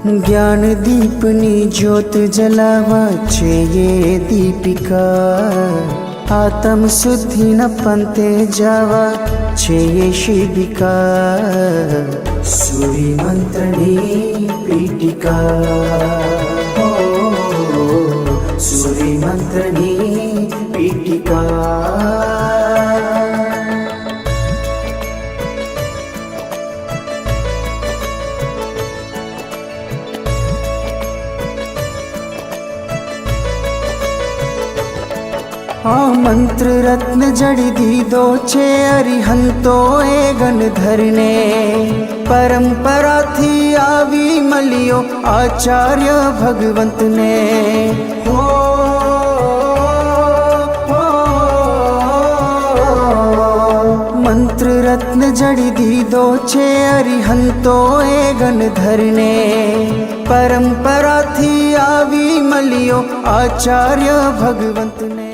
ज्ञान दीपनी ज्योत जलावा छे ये दीपिका। आत्म शुद्धि न पंते जावा छे ये शिविका। सूर्य मंत्रनी पीठिका। सूर्य मंत्रनी पीठिका। मंत्र रत्न जड़ी दीदो छे अरिहंतो ए गणधर ने। परंपरा थी आवी मलियो आचार्य भगवंत ने। मंत्र रत्न जड़ी दीदो छे अरिहंतो ए गणधर ने। परंपरा थी आवी मलियो आचार्य भगवंत ने।